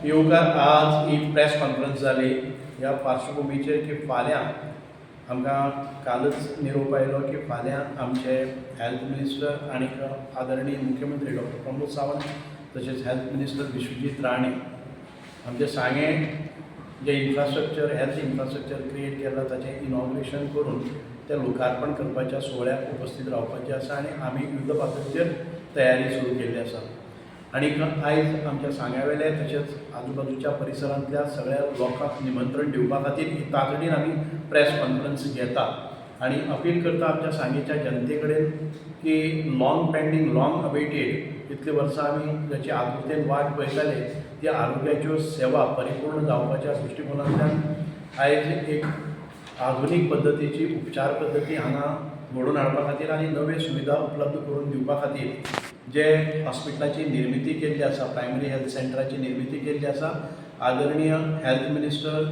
येवकार आज ही press conference जाली ह्या पार्श्वभूमीचेर की फाल्यां आमकां कालच निरोप आयलो की फाल्यां आमचे हेल्थ मिनिस्टर आनी आदरणीय मुख्यमंत्री डॉक्टर प्रमोद सावंत तशेंच हेल्थ मिनिस्टर विश्वजीत राणे आमचे सांगें जे इन्फ्रास्ट्रक्चर हेल्थ इन्फ्रास्ट्रक्चर क्रिएट केलां ताचें इनॉग्रेशन करून तें लोकार्पण करपाच्या सुवाळ्याक उपस्थित रावपाचें आसा आनी आमी युद्ध पातळीचेर तयारी सुरू केल्ली आसा. आनी आयज आमच्या सांग्यावेले तशेंच आजूबाजूच्या परिसरांतल्या सगळ्या लोकांक निमंत्रण दिवपा खातीर ही तातडीन आमी प्रेस कॉन्फरन्स घेता आनी अपील करता आमच्या सांगेच्या जनते कडेन की लॉंग पेंडींग लॉंग अवेटेड इतले वर्सां आमी जाची आतुरतेन वाट पळयताले ती आरोग्याच्यो सेवा परिपूर्ण जावपाच्या दृश्टीकोनांतल्यान आयज एक आधुनीक पद्दतीची उपचार पद्दती हांगा घडोवन हाडपा खातीर आनी नव्यो सुविधा उपलब्ध करून दिवपा खातीर जे हॉस्पिटलाची निर्मिती केल्ली आसा प्रायमरी हेल्थ सेंटराची निर्मिती केल्ली आसा आदरणीय हेल्थ मिनिस्टर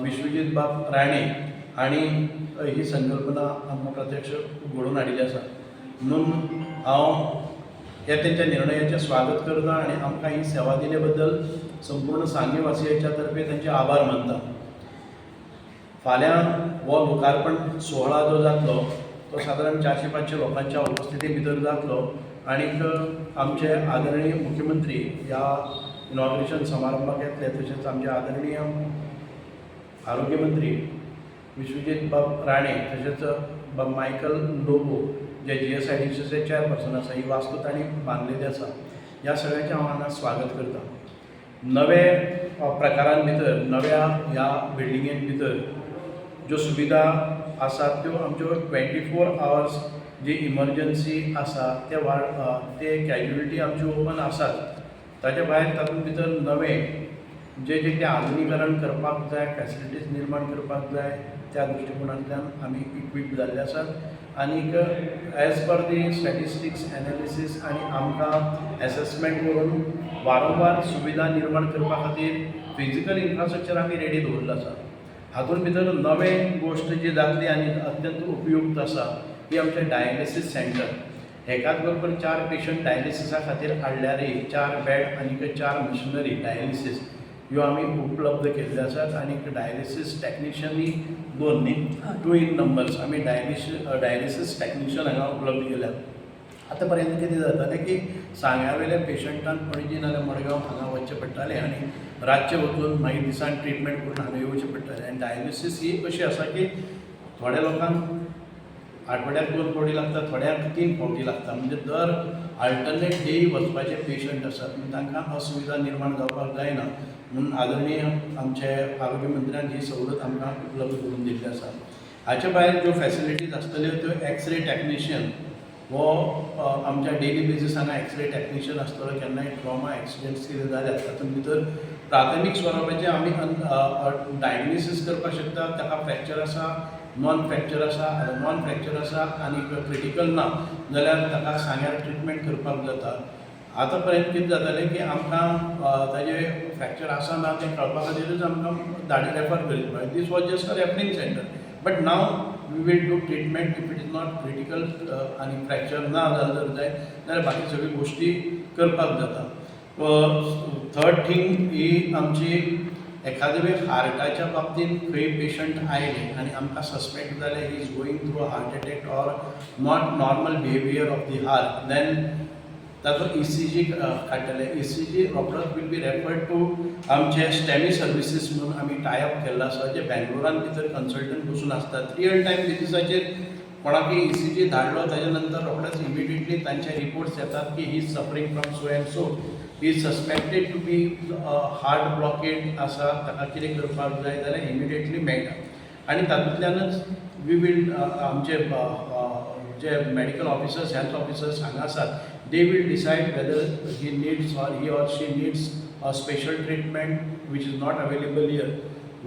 विश्वजीत बाब राणे हांणी ही संकल्पना आमकां प्रत्यक्ष घडोवन हाडिल्ली आसा. म्हणून हांव हे तेंच्या निर्णयाचें स्वागत करता आनी आमकां ही सेवा दिले बद्दल संपूर्ण सांगे वासियांच्या तर्फे तांचे आभार मानता. फाल्यां हो लोकार्पण सोहळा जो जातलो तो सादारण 400-500 लोकांच्या उपस्थिती भितर जातलो आनीक आमचे आदरणीय मुख्यमंत्री ह्या इनॉग्रेशन समारंभाक येतले तशेंच आमचे आदरणीय आरोग्य मंत्री विश्वजीत बाब राणे तशेंच बाब मायकल लोबो जे GSIDCचे चेअरपर्सन आसा ही वास्तू तांणी बांदलेली आसा. ह्या सगळ्यांचें हांव हांगा स्वागत करता. नवे प्रकारां भितर नव्या ह्या बिल्डिंगेन भितर ज्यो सुविधा आसात त्यो आमच्यो 24 hours जी इमर्जन्सी आसा ते कॅज्युलिटी आमच्यो ओपन आसात. ताचे भायर तातूंत भितर नवे जे कितें आधुनीकरण करपाक जाय फॅसिलिटीज निर्माण करपाक जाय त्या दृश्टीकोनांतल्यान आमी इक्वीप जाल्ले आसात आनीक एज पर दी स्टॅटिस्टिक्स एनालिसीस आनी आमकां एसेसमेंट करून वारंवार सुविधा निर्माण करपा खातीर फिजिकल इन्फ्रास्ट्रक्चर आमी रेडी दवरल्लो आसा. हातूंत भितर नवे गोश्ट जी जातली आनी अत्यंत उपयुक्त आसा ही आमचें डायलिसीस सेंटर. एकाच बरोबर 4 पेशंट डायलिसिसा खातीर हाडल्यारय 4 बेड आनीक 4 मशिनरी डायलिसीस ह्यो आमी उपलब्ध केल्ल्यो आसात आनीक डायलिसीस टेक्निशियनय 2 न्ही 2 in numbers आमी डायलिसीस टेक्निशियन हांगा उपलब्ध केल्यात. आतां पर्यंत कितें जातालें की सांग्यावेल्या पेशंटांक पणजी नाल्यार मडगांव हांगा वचचें पडटालें आनी रातचें वचून मागीर दिसान ट्रिटमेंट करून हांगा येवचें पडटालें. आनी डायलिसीस ही अशी आसा की थोड्या लोकांक आठवड्याक 2 फावटी लागता थोड्यांक 3 फावटी लागता म्हणजे दर अल्टरनेट डे वचपाचे पेशंट आसात म्हणजे तांकां असुविधा निर्माण जावपाक जायना म्हणून आदरणीय आमचे आरोग्य मंत्र्यान ही सवलत आमकां उपलब्ध करून दिल्ली आसा. हाचे भायर ज्यो फॅसिलिटीज आसतल्यो त्यो एक्सरे टेक्निशियन हो आमच्या डेली बेजीस हांगा एक्सरे टेक्निशियन आसतलो केन्नाय ट्रॉमा एक्सिडेंट्स कितें जाल्यात तातूंत भितर प्राथमीक स्वरुपाचें आमी डायग्नोसीस करपाक शकता ताका फ्रॅक्चर आसा नॉन फ्रॅक्चर आसा आनी क्रिटिकल ना जाल्यार ताका सांग्यार ट्रिटमेंट करपाक जाता. आतां पर्यंत कितें जातालें की आमकां ताजें फ्रॅक्चर आसा ना तें कळपा खातीरच आमकां रेफर करीत पळय. This was just a referring centre but now we will do treatment if it is not critical आनी फ्रॅक्चर ना जाल्यार जाय जाल्यार बाकी सगळ्यो गोश्टी करपाक जाता. थर्ड थिंग ही आमची एखाद्या वेळ हार्टाच्या बाबतींत खंय पेशंट आयले आनी आमकां सस्पेक्ट जालें he is going through a heart attack or not normal behaviour of the heart then ताचो ECG काडटले. ECG रोखडोच वील बी रेफर्ड टू आमचे स्टॅमी सर्विसीस म्हणून आमी टायअप केल्लो आसा जे बेंगलोरान भितर कन्सल्टंट बसून आसतात. रियल टायम बेजिसाचेर कोणाकय ECG धाडलो ताजे नंतर रोखडेच इमिडिएटली तांचे रिपोर्ट्स येतात की he is suffering from so and so he is suspected to be heart blockade आसा ताका कितें करपाक जाय जाल्यार इमिडिएटली मेळटा. आनी तातूंतल्यानच वी वील आमचे जे मेडिकल ऑफिसर्स हेल्थ ऑफिसर्स हांगा आसात they will decide whether he needs or he or she needs a special treatment which is not available here.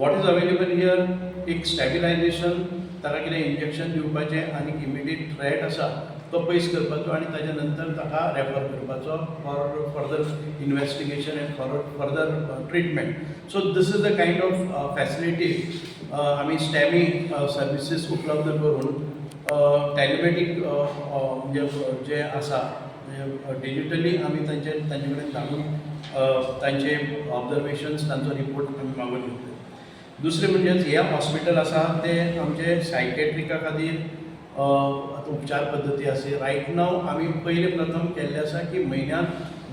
What is available here? एक स्टॅबिलायझेशन ताका कितें injection दिवपाचें आनी immediate threat आसा तो पयस करपाचो आनी ताच्या नंतर ताका रेफर करपाचो for further investigation end further treatment. So this is the kind of facility आमी स्टॅमी सर्विसीस उपलब्ध करून टॅलिमॅटीक जे आसा डिजिटली आमी तांचे कडेन धाडून तांचे ऑब्जर्वेशन्स तांचो रिपोर्ट आमी मागून घेतले. दुसरें म्हणजे हे हॉस्पिटल आसा ते आमचे सायकॅट्रिका खातीर उपचार पद्दती आसा. रायट नाव आमी पयले प्रथम केल्ले आसा की म्हयन्याक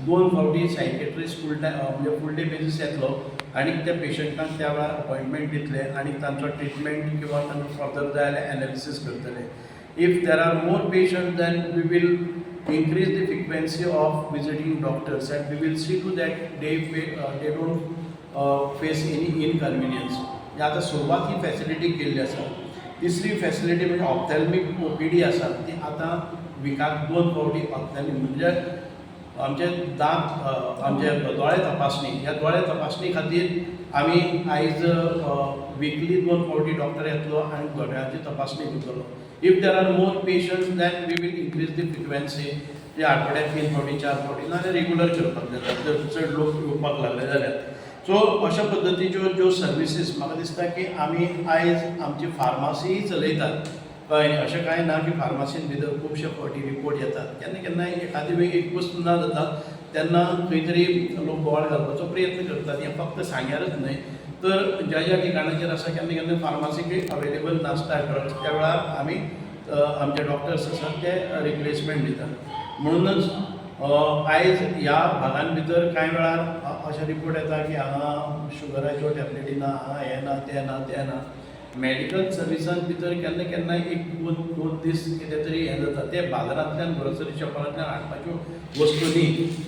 2 फावटी सायकॅट्रिस्ट म्हणजे फूल डे बेजीस येतलो आनी त्या पेशंटांक त्या वेळार अपॉयंटमेंट दितले आनी तांचो ट्रिटमेंट किंवा तांकां फर्दर जाय जाल्यार एनालिसीस करतले. If there are more patient then we will increase the frequency of visiting doctors and we will see to that they don't face any inconvenience. आता सुरवात ही फॅसिलिटी केल्ली आसा. तिसरी फॅसिलिटी म्हणजे ऑप्थॅल्मिक OPD आसा ती आतां विकाक 2 फावटी ऑप्थॅल्मिक म्हणजे आमचे दांत आमचे दोळे तपासणी ह्या दोळे तपासणी खातीर आमी आयज विकली 2 फावटी डॉक्टर येतलो आनी दोळ्यांची तपासणी करतलो. If there are more patients then we will increase the frequency. जे आठवड्याक 3 फावटी 4 फावटी नाजाल्यार रेगुलर करपाक जाता जर चड लोक येवपाक लागले जाल्यार. सो अशा पद्दतीच्यो ज्यो सर्विसीस म्हाका दिसता की आमी आयज आमची फार्मासीय चलयतात. कळ्ळें अशें कांय ना की फार्मासीन भितर खुबशे फावटी रिपोर्ट येतात. केन्ना केन्ना एखादी वेळ एक वस्त ना जाता तेन्ना खंय तरी लोक बोवाळ घालपाचो प्रयत्न करतात. हें फक्त सांग्यारच न्हय तर ज्या ज्या ठिकाणाचेर आसा केन्ना केन्ना फार्मासीकय अवेलेबल नासता ड्रग्स त्या वेळार आमी आमचे डॉक्टर्स आसात ते रिप्लेसमेंट दितात. म्हणूनच आयज ह्या भागां भितर कांय वेळार अशे रिपोर्ट येता की हांगा शुगराच्यो टॅबलेटी ना, हांगा हें ना तें ना तें ना. मेडिकल सर्विसां भितर केन्ना केन्ना एक दोन दीस कितें तरी हें जाता. ते बाजारांतल्यान ग्रोसरी शॉपांतल्यान हाडपाच्यो वस्तू न्ही.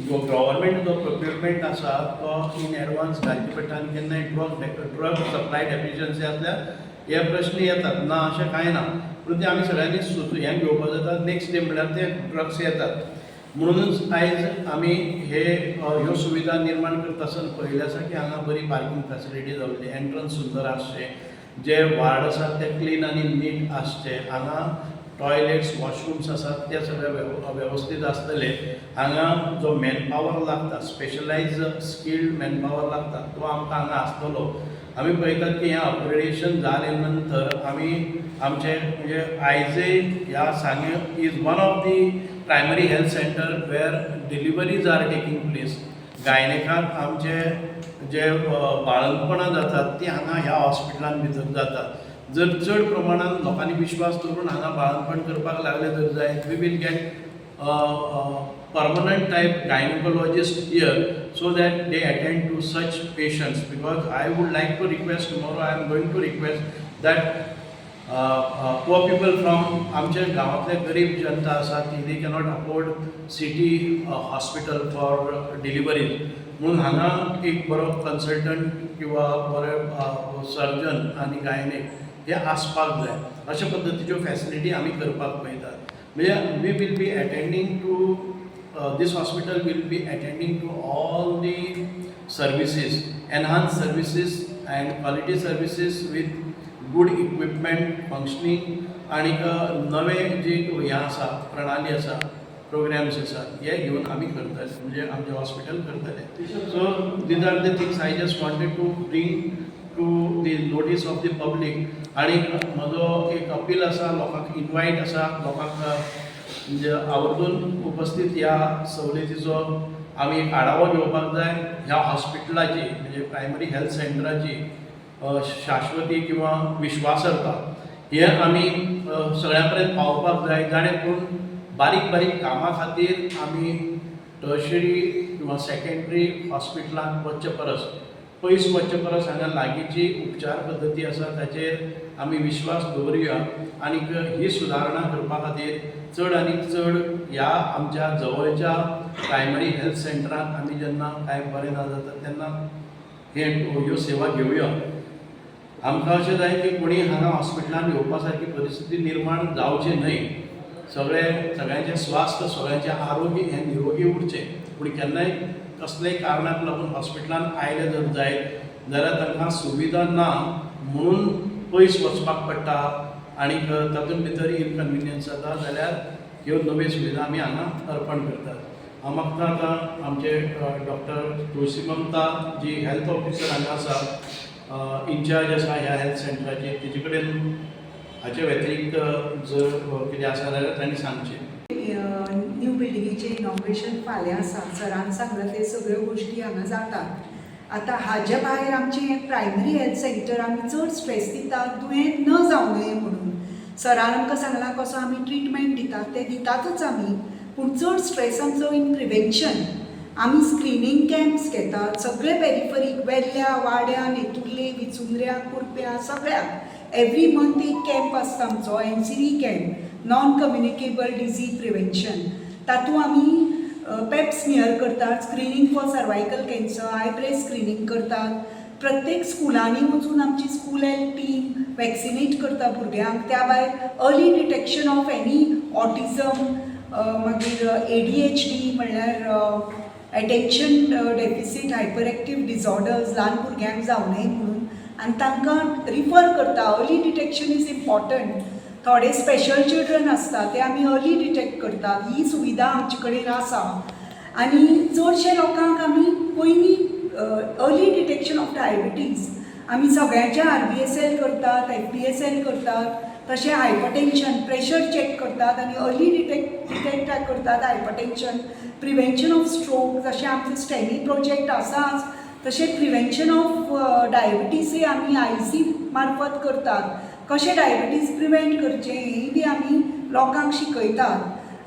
जो गव्हर्मेंट जो प्रोक्युरमेंट आसा तो इन एडवान्स घालचे पडटा आनी केन्नाय ड्रग सप्लाय डेफिशियन्सी आसल्यार हे प्रश्न येतात. ना अशें कांय ना पूण ते आमी सगळ्यांनी हें घेवपाक जाता. नेक्स्ट डे म्हणल्यार ते ड्रग्स येतात. म्हणूनच आयज आमी ह्यो सुविधा निर्माण करता आसतना पळयलें आसा की हांगा बरी पार्किंग फॅसिलिटी जावची, एंट्रन्स सुंदर आसचें, जे वार्ड आसात ते क्लीन आनी नीट आसचे, हांगा टॉयलेट्स वॉशरूम्स आसात ते सगळे वेवस्थीत आसतले. हांगा जो मॅनपावर लागता स्पेशलायज स्किल्ड मॅनपावर लागता तो आमकां हांगा आसतलो. आमी पळयतात की हें अपग्रेडेशन जाले नंतर आमी आमचे म्हणजे आयजय ह्या Sanguem is one of the primary health centre where deliveries are taking place. गायनेकांक आमचे जे बाळंतपणां जातात ती हांगा ह्या हॉस्पिटलान भितर जातात. जर चड प्रमाणान लोकांनी विश्वास दवरून हांगा बाळंतपण करपाक लागले जर जायत we will get permanent type gynecologist here so that they attend to such patients. Because I would like to request tomorrow, I am going to request that poor people from आमच्या गावातले गरीब जनता आसा ती they cannot afford city hospital for delivery. म्हणून हांगा एक बरो consultant किंवा बरो सर्जन आनी गायनेक हे आसपाक जाय. अशा पद्दतीच्यो फॅसिलिटी आमी करपाक पळयतात. म्हणजे we will be attending to this hospital will be attending to all the services, enhanced services and quality services with good equipment, functioning आणि नवे जी हे आसा प्रणाली आसा प्रोग्राम्स आसा हे घेवन आमी करतले म्हणजे आमचे हॉस्पिटल करतले. So these are the things I just wanted to bring to the notice of the public. आणि म्हजो एक अपील आसा लोकांक इन्वायट आसा लोकांक म्हणजे आवर्जून उपस्थित ह्या सवलतीचो आमी एक आढावो घेवपाक जाय. ह्या हॉस्पिटलाची म्हणजे प्रायमरी हेल्थ सेंटराची शाश्वती किंवा विश्वासार्हता हे आमी सगळ्यां पर्यंत पावोवपाक जाय. जाणें करून बारीक बारीक कामां खातीर आमी टर्शरी किंवा सेकंडरी हॉस्पिटलांत वचचे परस पयस वचचे परस हांगा लागींची उपचार पद्दती आसा ताचेर आमी विश्वास दवरुया. आनीक ही सुदारणा करपा खातीर चड आनी चड ह्या आमच्या जवळच्या प्रायमरी हेल्थ सेंटरांत आमी जेन्ना कांय बरें ना जाता तेन्ना ह्यो सेवा घेवया. आमकां अशें जाय की कोणी हांगा हॉस्पिटलांत येवपा सारकी परिस्थिती निर्माण जावची न्हय. सगळ्यांचें स्वास्थ सगळ्यांचें आरोग्य हें निरोगी उरचें. पूण केन्नाय कसलेय कारणाक लागून हॉस्पिटलांत आयले जर जायत जाल्यार तांकां सुविधा ना म्हणून पयस वचपाक पडटा आनी तातूंत भितर इनकन्विनियन्स जाता जाल्यार ह्यो नव्यो सुविधा आमी हांगा अर्पण करतात. हांव मागता आतां आमचे डॉक्टर तुळसी ममता जी हेल्थ ऑफिसर हांगा आसा इन्चार्ज आसा ह्या हेल्थ सेंटराची तेजे कडेन हाचे व्यतिरिक्त जर कितें आसा जाल्यार तांणी सांगचें. न्यू बिल्डिंगेचें इनॉग्रेशन फाल्यां आसा. सरान सांगलां ते सगळ्यो गोश्टी हांगा जातात. आतां हाजे भायर आमचें प्रायमरी हेल्थ सेंटर आमी चड स्ट्रेस दितात दुयेंत न जावं नये म्हणून. सरान आमकां सांगलां कसो आमी ट्रिटमेंट दितात ते दितातच आमी, पूण चड स्ट्रेस आमचो इन प्रिवेंशन. आमी स्क्रिनींग कॅम्प्स घेतात सगळे पेरिफरीक, वेर्ल्या, वाड्या, नेतुर्ले, विचुंद्र्या, कुरप्या, सगळ्याक एवरी मंथ एक कॅम्प आसता आमचो NCD camp, non communicable disease prevention. तातूंत आमी पेप स्मियर करतात, screening for cervical cancer, I breast screening करतात. प्रत्येक स्कुलांनी वचून आमची स्कूल हेल्थ टीम वॅक्सिनेट करता भुरग्यांक. त्या भायर early detection of any autism, मागीर ADHD म्हणल्यार attention deficit hyper active disorders ल्हान भुरग्यांक जावं नये म्हणून, आनी तांकां रिफर करता. Early detection is important. थोडे स्पेशल चिल्ड्रन आसता ते आमी अर्ली डिटेक्ट करतात. ही सुविधा आमचे कडेन आसा. आनी चडशे लोकांक आमी पयलीं अर्ली डिटेक्शन ऑफ डायबिटीज आमी सगळ्यांचे RBSL करतात, FBSL करतात, तशें हायपरटेन्शन प्रेशर चॅक करतात आनी अर्ली डिटेक्ट करतात हायपरटेन्शन. प्रिवेंशन ऑफ स्ट्रोक जशें आमचो स्टॅनी प्रोजेक्ट आसाच, तशें प्रिवेंशन ऑफ डायबिटीजय आमी IC मार्फत करतात. कशें डायबिटीज प्रिवेंट करचें हेंय बी आमी लोकांक शिकयतात.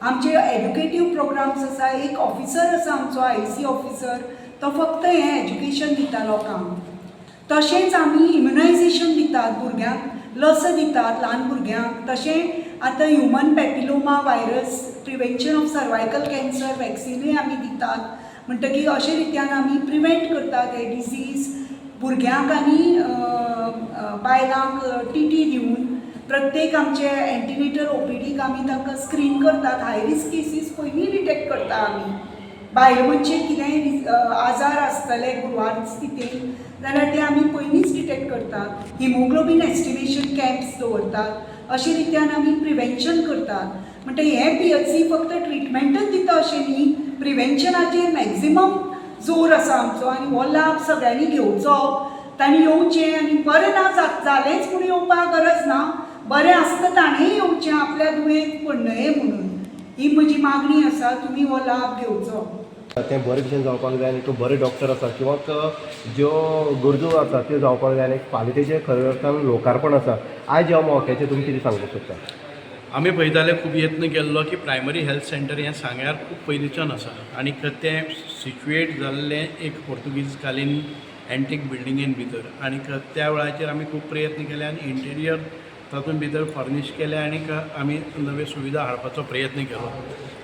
आमचे एड्युकेटीव प्रोग्राम्स आसा. एक ऑफिसर आसा आमचो IC ऑफिसर, तो फक्त हें एज्युकेशन दिता लोकांक. तशेंच आमी इम्युनायझेशन दितात भुरग्यांक, लस दितात ल्हान भुरग्यांक. तशें आतां human papilloma virus prevention of cervical cancer वॅक्सिनूय आमी दितात. म्हणटकीर अशे रित्यान आमी प्रिवेंट करतात हे डिजीज. भुरग्यांक आनी बायलांक TT दिवन प्रत्येक आमचे एंटीनेटल OPDक आमी तांकां स्क्रीन करतात. हाय रिस्क केसीस पयलीं डिटेक्ट करता आमी. बायल मनशेक कितेंय आजार आसतले गुरवार स्थितीन जाल्यार ते आमी पयलींच डिटेक्ट करतात. हिमोग्लोबीन एस्टिमेशन कॅम्प्स दवरतात. अशे रित्यान आमी प्रिवेंशन करतात. म्हणटा हें PHC फक्त ट्रिटमेंटच दिता अशें न्ही, प्रिवेंशनाचेर मॅक्झिमम जोर आसा आमचो. आनी हो लाभ सगळ्यांनी घेवचो. तांणी येवचें आनी बरें ना जालेंच म्हूण येवपाक गरज ना, बरें आसता ताणेंय येवचें आपल्या दुयेंत पडनये म्हणून. ही म्हजी मागणी आसा, तुमी हो लाभ घेवचो. तें बरें भशेन जावपाक जाय आनी तो बरे डॉक्टर आसा किंवा ज्यो गरजो आसा त्यो जावपाक जाय आनी पालिकेचें खरें अर्थान लोकार्पण आसा. आयज ह्या मौक्याचेर तुमी कितें सांगूंक सोदता? आमी पळयताले खूब यत्न केल्लो की प्रायमरी हेल्थ सेंटर हें सांग्यार खूब पयलींच्यान आसा आनी तें सिच्युएट जाल्लें एक पोर्तुगीज कालीन एंटीक बिल्डिंगेन भितर. आनी त्या वेळाचेर आमी खूब प्रयत्न केले आनी इंटेरियर तातूंत भितर फर्निश केलें आनी आमी नव्यो सुविधा हाडपाचो प्रयत्न केलो.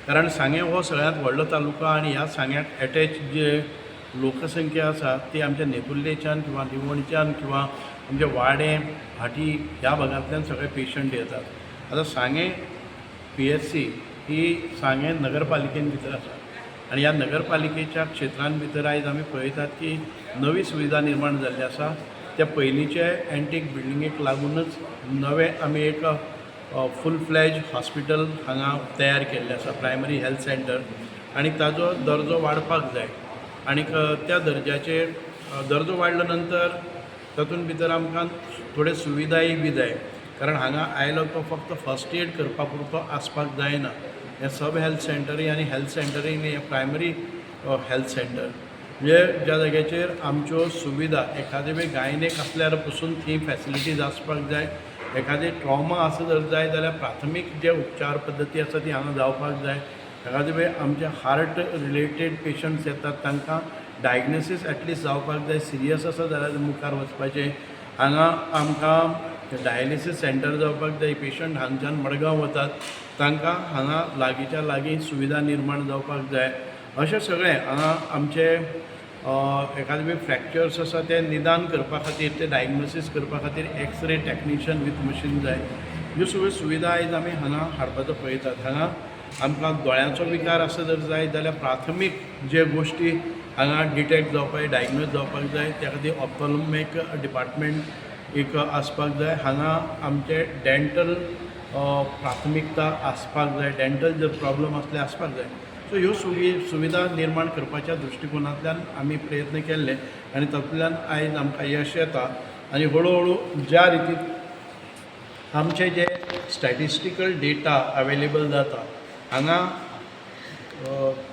कारण सांगे हो सगळ्यांत व्हडलो तालुका आनी ह्या सांग्याक एटॅच जे लोकसंख्या आसा ती आमच्या नेतुर्लेच्यान किंवा निवणच्यान किंवा आमचे वाडे भाटी ह्या भागांतल्यान सगळे पेशंट येतात. आतां सांगे PHC ही सांगे नगरपालिकेन भितर आसा आनी ह्या नगरपालिकेच्या क्षेत्रान भितर आयज आमी पळयतात की नवी सुविधा निर्माण जाल्ली आसा. त्या पयलींचे एंटीक बिल्डिंगेक लागूनच नवें आमी एक फूल फ्लॅज हॉस्पिटल हांगा तयार केल्लें आसा, प्रायमरी हेल्थ सेंटर. आनी ताजो दर्जो वाडपाक जाय. आनीक त्या दर्ज्याचेर दर्जो वाडल्या नंतर तातूंत भितर आमकां थोड्यो सुविधाय बी जाय. कारण हांगा आयलो तो फक्त फर्स्ट एड करपा पुरतो आसपाक जायना. हे सब हेल्थ सेंटरूय आनी हेल्थ सेंटरूय न्ही, हे प्रायमरी हेल्थ सेंटर म्हणजे ज्या जाग्याचेर आमच्यो सुविधा एखादे वेळ गायनेक आसल्यार पसून थंय फॅसिलिटीज आसपाक जाय. एखादे ट्रॉमा आसा जर जाय जाल्यार प्राथमीक जे उपचार पद्दती आसा ती हांगा जावपाक जाय. एखादे वेळ आमचे हार्ट रिलेटेड पेशंट्स येतात तांकां डायग्नोसीस एटलिस्ट जावपाक जाय. सिरियस आसा जाल्यार मुखार वचपाचें. हांगा आमकां डायलिसीस सेंटर जावपाक जाय. पेशंट हांगच्यान मडगांव वतात तांकां हांगा लागींच्या लागीं सुविधा निर्माण जावपाक जाय. अशें सगळें हांगा आमचे एखादे वेळ फ्रॅक्चर्स आसा ते निदान करपा खातीर, ते डायग्नोसीस करपा खातीर एक्सरे टॅक्निशियन वीथ मशीन जाय. ह्यो सगळ्यो सुविधा आयज आमी हांगा हाडपाचो पळयतात. हांगा आमकां दोळ्यांचो विकार आसा जर जाय जाल्यार प्राथमीक जे गोश्टी हांगा डिटेक्ट जावपाक डायग्नोज जावपाक जाय त्या खातीर ऑप्थॉल्मिक डिपार्टमेंट एक आसपाक जाय. हांगा आमचे डेंटल प्राथमिकता आसपाक जाय. डेंटल जर प्रॉब्लम आसले आसपाक जाय. सो ह्यो सुविधा निर्माण करपाच्या दृश्टिकोनांतल्यान आमी प्रयत्न केल्ले आनी तातूंतल्यान आयज आमकां यश येता. आनी हळू हळू ज्या रितीन आमचे जे स्टॅटिस्टिकल डेटा अवेलेबल जाता हांगा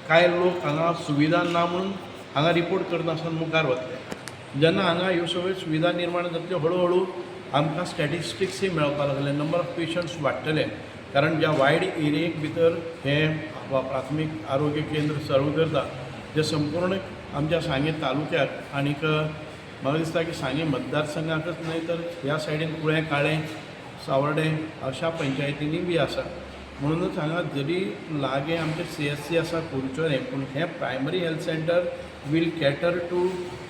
कांय लोक हांगा सुविधा ना म्हणून हांगा रिपोर्ट करनासतना मुखार वतले. जेन्ना हांगा ह्यो सगळ्यो सुविधा निर्माण जातल्यो हळू हळू आमकां स्टॅटिस्टिक्सूय मेळपाक लागले, नंबर ऑफ पेशंट्स वाडटले. कारण ज्या वायड एरियेक भितर हे प्राथमीक आरोग्य केंद्र सर्व करता, जे संपूर्ण आमच्या सांगे तालुक्याक आनीक म्हाका दिसता की सांगे मतदारसंघाकच न्हय तर ह्या सायडीन कुळें काळें सावर्डे अशा पंचायतींनी बी आसा. म्हणूनच हांगा जरी लागीं आमचे CSC आसा कुडचोरे, पूण हें primary health centre will cater to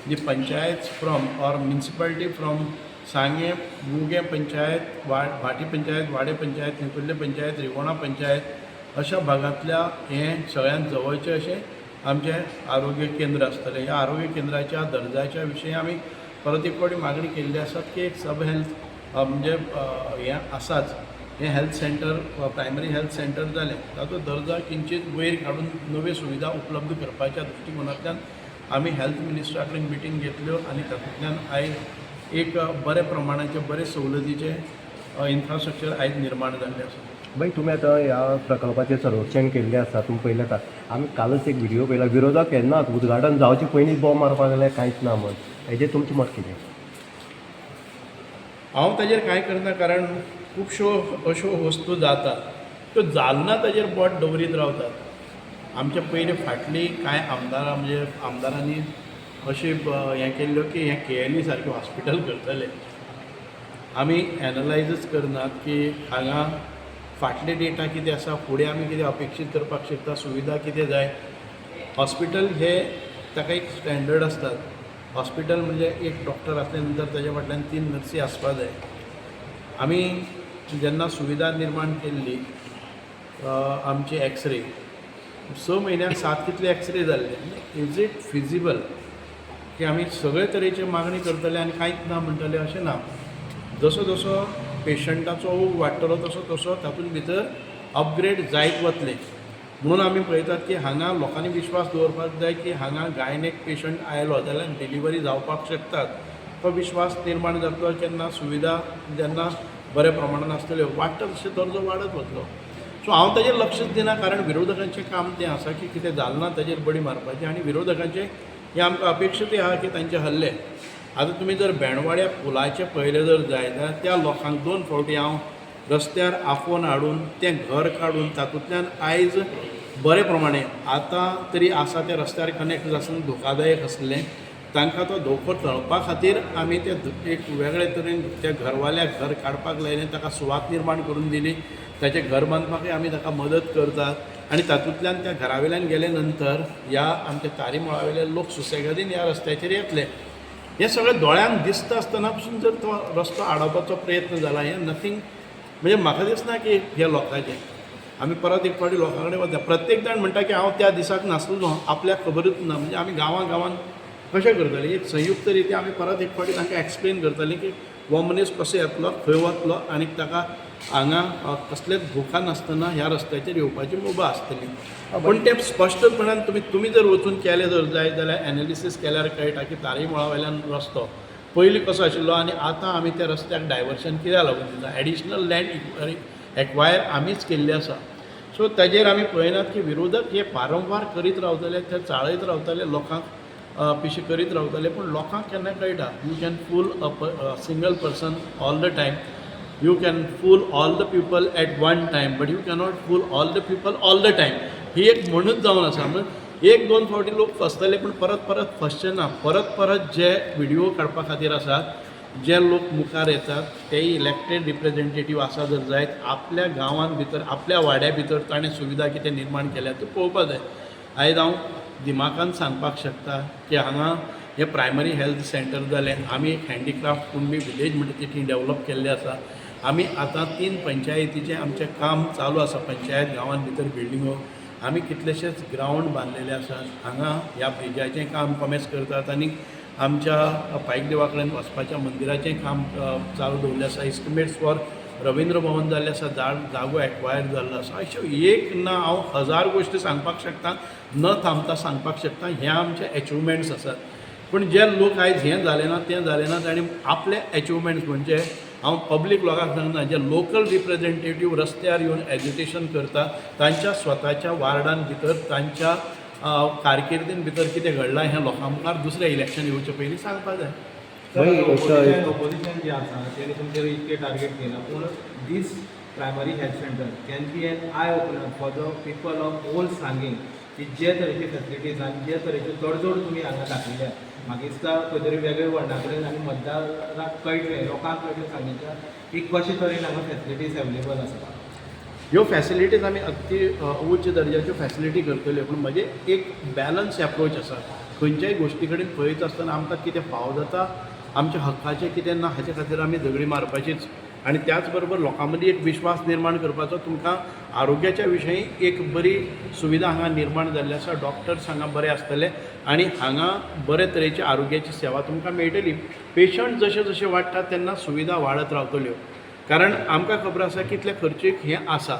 the panchayat from or municipality from Sanguem, बुगे पंचायत, भाटी पंचायत, वाडे पंचायत, थिंकुर्ले पंचायत, रिवोणा पंचायत अशा भागांतल्या हें सगळ्यांत जवळचें अशें आमचें आरोग्य केंद्र आसतलें. ह्या आरोग्य केंद्राच्या दर्जाच्या विशीं आमी परत एक फावटी मागणी केल्ली आसा की एक सब हेल्थ म्हणजे हें आसाच, हें health centre primary health centre जालें, ताचो दर्जा किंचीत वयर काडून नव्यो सुविधा उपलब्ध करपाच्या दृश्टिकोनांतल्यान आमी हेल्थ मिनिस्टरा कडेन मिटींग घेतल्यो आनी तातूंतल्यान आयज एक बरे प्रमाणाचे बरे सवलतीचे इन्फ्रास्ट्रक्चर आयज निर्माण जाल्लें आसा. भाई तुम्ही आता ह्या प्रकल्पाचें सर्वेक्षण केल्लें आसा, तुमी पळयलें आसा. आमी कालच एक व्हिडिओ पळयला, विरोधक केन्नाच उद्घाटन जावचे पयलींच बॉम्ब मारपाक लागले कांयच ना म्हण. हेजेर तुमचें मत कितें? हांव ताजेर कांय करना, कारण खुबश्यो अश्यो वस्तू जातात त्यो जालना ताजेर बोट दवरीत रावतात. आमचे पयलीं फाटलीं कांय आमदारां म्हणजे आमदारांनी अशें हें केल्ल्यो की हें KLE सारकें हॉस्पिटल करतले. आमी एनालायजच करनात की हांगा फाटले डेटा कितें आसा, फुडें आमी कितें अपेक्षीत करपाक शकता, सुविधा कितें जाय. हॉस्पिटल हे ताका एक स्टँडर्ड आसतात. हॉस्पिटल म्हणजे एक डॉक्टर आसले नंतर ताच्या फाटल्यान 3 नर्सी आसपाक जाय. आमी जेन्ना सुविधा निर्माण केल्ली आमचे एक्सरे 6 म्हयन्याक 7 कितले एक्सरे जाल्ले. इज इट फिजिबल की आमी सगळे तरेचे मागणी करतले आनी कांयच ना म्हणटले अशें ना. जसो जसो पेशंटाचो ओग वाडटलो तसो तसो तातूंत भितर अपग्रेड जायत वतले. म्हणून आमी पळयतात की हांगा लोकांनी विश्वास दवरपाक जाय की हांगा गायनेक पेशंट आयलो जाल्यार डिलिव्हरी जावपाक शकतात. तो विश्वास निर्माण जातलो केन्ना सुविधा जेन्ना बऱ्या प्रमाणान आसतल्यो, वाडटा तशें दर्जो वाडत वतलो. सो हांव ताजेर लक्षच दिना, कारण विरोधकांचें काम तें आसा की कितें जालें ना ताजेर बडी मारपाचें. आनी विरोधकांचें हें आमकां अपेक्षीतूय आहा की तांचे हल्ले. आतां तुमी जर भेंडवाड्या पुलाचें पयलें जर जाय जाल्यार त्या लोकांक 2 फावटी हांव रस्त्यार आफोवन हाडून तें घर काडून तातूंतल्यान आयज बरे प्रमाणे आतां तरी आसा त्या रस्त्यार कनेक्ट आसून धोकादायक आसलें, तांकां तो धोको टळपा खातीर आमी ते एक वेगळे तरेन त्या घरवाल्याक घर काडपाक लायलें, ताका सुवात निर्माण करून दिली, ताचें घर बांदपाकय आमी ताका मदत करतात. आनी तातूंतल्यान त्या घरा वयल्यान गेले नंतर ह्या आमच्या तारीमळा वयले लोक सुसेगादीन ह्या रस्त्याचेर येतले. हें सगळें दोळ्यांक दिसता आसतना पसून जर तो रस्तो आडोवपाचो प्रयत्न जाला, हें नथींग म्हणजे म्हाका दिसना की हे लोकांचें. आमी परत एक फावटी लोकां कडेन वता. प्रत्येक जाण म्हणटा की हांव त्या दिसाक नासलो, आपल्याक खबरूच ना. म्हणजे आमी गांवां कशें करतलीं, एक संयुक्त रिती आमी परत एक फावटी तांकां एक्सप्लेन करतलीं की हो मनीस कसो येतलो, खंय वतलो आनी ताका हांगा कसलेच धोका नासतना ह्या रस्त्याचेर येवपाची मुभा आसतली. पूण तें स्पश्टपणान तुमी जर वचून केलें जर जाय जाल्यार एनालिसीस केल्यार कळटा की तारीमळा वयल्यान रस्तो पयलीं कसो आशिल्लो आनी आतां आमी त्या रस्त्याक डायवर्शन कित्याक लागून दिता. एडिशनल लँड एक्वायर आमीच केल्ली आसा. सो ताजेर आमी पळयनात की विरोधक हे वारंवार करीत रावतले, ते चाळयत रावतले, लोकांक पिशे करीत रावतले. पूण लोकांक केन्ना कळटा you can fool a single person all the time, you can fool all the people at one time, but you cannot fool all the people all the time. ही एक म्हणूच जावन आसा. म्हणजे 1-2 फावटी लोक फसतले पूण परत फसचे ना. परत जे व्हिडिओ काडपा खातीर आसात, जे लोक मुखार येतात ते इलेक्टेड रिप्रेझेंटेटीव आसा जर जायत, आपल्या गांवांत भितर आपल्या वाड्या भितर ताणें सुविधा कितें निर्माण केल्या त्यो पळोवपा जाय. आयज हांव दिमाखान सांगपाक शकता की हांगा हें प्रायमरी हेल्थ सेंटर जालें. आमी एक हँडीक्राफ्ट कुणबी विलेज म्हणटा ती डेवलप केल्ली आसा. आमी आतां 3 पंचायतीचें आमचें काम चालू आसा. पंचायत गांवांत भितर बिल्डिंगो आमी कितलेशेच ग्रावंड बांदलेले आसात. हांगा ह्या ब्रिजाचें काम कमेस करतात आनी आमच्या पायक देवा कडेन वचपाच्या मंदिराचें काम चालू दवरलें आसा. इस्टिमेट्स फॉर रवींद्र भवन जाल्लें आसा, जागो एक्वायर जाल्लो आसा. अश्यो एक ना हांव 1000 गोश्टी सांगपाक शकता, न थांबता सांगपाक शकता. हे आमचे एचिवमेंट्स आसात. पूण जे लोक आयज हें जालें ना तें जालें ना तांणी आपले अचिवमेंट्स म्हणजे हांव पब्लीक लोकांक सांगना जे लोकल रिप्रेझेंटेटीव रस्त्यार येवन एज्युटेशन करता तांच्या स्वताच्या वार्डान भितर तांच्या कारकिर्दीन भितर कितें घडलां हें लोकां मुखार दुसरें इलेक्शन येवचे पयलीं सांगपाक जाय. ऑपोजिशन जे आसा तेणे तुमचेर इतके टार्गेट केला पूण this primary health centre can be an eye opener for the people of whole सांगींग की जे तरेचे फेसिलिटीज आनी जे तरेचे तडजोड तुमी हांगा दाखयल्या म्हाका दिसता खंय तरी वेगळे वर्णा कडेन आनी मतदाराक कळटलें लोकांक कळटलें सांगितल्या की कशे तरेन हांगा फेसिलिटीज अवेलेबल आसा. ह्यो फॅसिलिटीज आमी अति उच्च दर्जाच्यो फॅसिलिटी करतल्यो पूण म्हजे एक बॅलन्स एप्रोच आसा. खंयच्याय गोश्टी कडेन पळयता आसतना आमकां कितें फाव जाता आमच्या हक्काचें कितें ना हाचे खातीर आमी झगडीं मारपाचीच आनी त्याच बरोबर लोकां मदीं एक विश्वास निर्माण करपाचो. तुमकां आरोग्याच्या विशयी एक बरी सुविधा हांगा निर्माण जाल्ली आसा. डॉक्टर्स हांगा बरे आसतले आनी हांगा बरे तरेची आरोग्याची सेवा तुमकां मेळटली. पेशंट जशे जशे वाडटा तेन्ना सुविधा वाडत रावतल्यो कारण आमकां खबर आसा कितले खर्चीक हें आसा.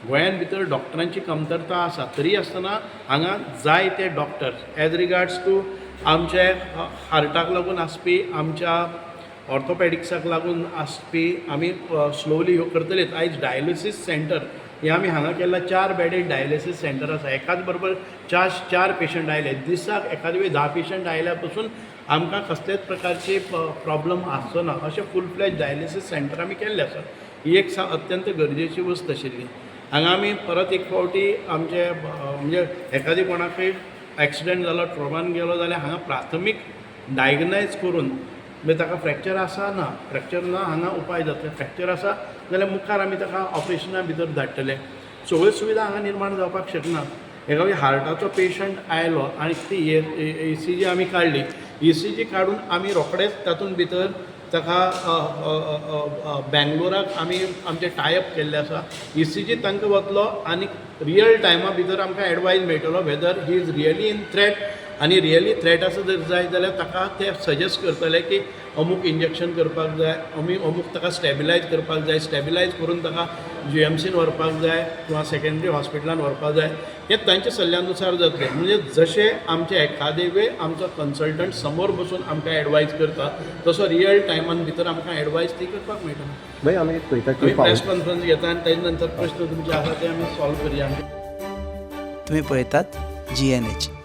गोंयान भितर डॉक्टरांची कमतरता आसा तरी आसतना हांगा जाय ते डॉक्टर्स एज रिगार्ड्स टू आमचे हार्टाक लागून आसपी आमच्या ऑर्थोपॅडिक्साक लागून आसपी आमी स्लोली ह्यो करतलेच. आयज डायलिसीस सेंटर हें आमी हांगा केल्ला 4 बेडेड डायलिसीस सेंटर आसा. एकाच बरोबर 4 पेशंट आयले दिसाक एखाद वेळी 10 पेशंट आयल्या पासून आमकां कसलेच प्रकारचे प्रॉब्लम आसचो ना अशें फूल फ्लॅज डायलिसीस सेंटर आमी केल्लें आसा. ही एक अत्यंत गरजेची वस्त आशिल्ली. हांगा आमी परत एक फावटी आमचे म्हणजे एखादी कोणाकय एक्सिडेंट जालो ट्रॉमान गेलो जाल्यार हांगा प्राथमीक डायग्नायज करून म्हणजे ताका फ्रॅक्चर आसा ना फ्रॅक्चर ना हांगा उपाय जातले. फ्रॅक्चर आसा जाल्यार मुखार आमी ताका ऑपरेशना भितर धाडटले. सगळ्यो सुविधा हांगा निर्माण जावपाक शकना. एका हार्टाचो पेशंट आयलो आनी ती ECG आमी काडली. ECG काडून आमी रोखडेच तातूंत भितर ताका बेंगलोराक आमी आमचे टायअप केल्ले आसा. ECG तांकां वतलो आनी रियल टायमा भितर आमकां एडवायज मेळटलो weather he is really in threat आनी रियली थ्रेट आसा जर जाय जाल्यार ताका ते सजेस्ट करतले की अमूक इंजेक्शन करपाक जाय अमूक ताका स्टॅबिलायज करपाक जाय. स्टॅबिलायज करून ताका GMCन व्हरपाक जाय किंवा सेकंडरी हॉस्पिटलान व्हरपाक जाय. हें तांच्या सल्ल्यानुसार जातलें. म्हणजे जशे आमचे एखादे वेळ आमचो कन्सल्टंट समोर बसून आमकां एडवायज करता तसो रियल टायमान भितर आमकां एडवायज ती करपाक मेळटा. भाई आमी पळयता की आमी प्रेस कॉन्फरन्स घेता आनी तेजे नंतर प्रश्न तुमचे आसा ते आमी सॉल्व करया. तुम्ही पळयतात GNH.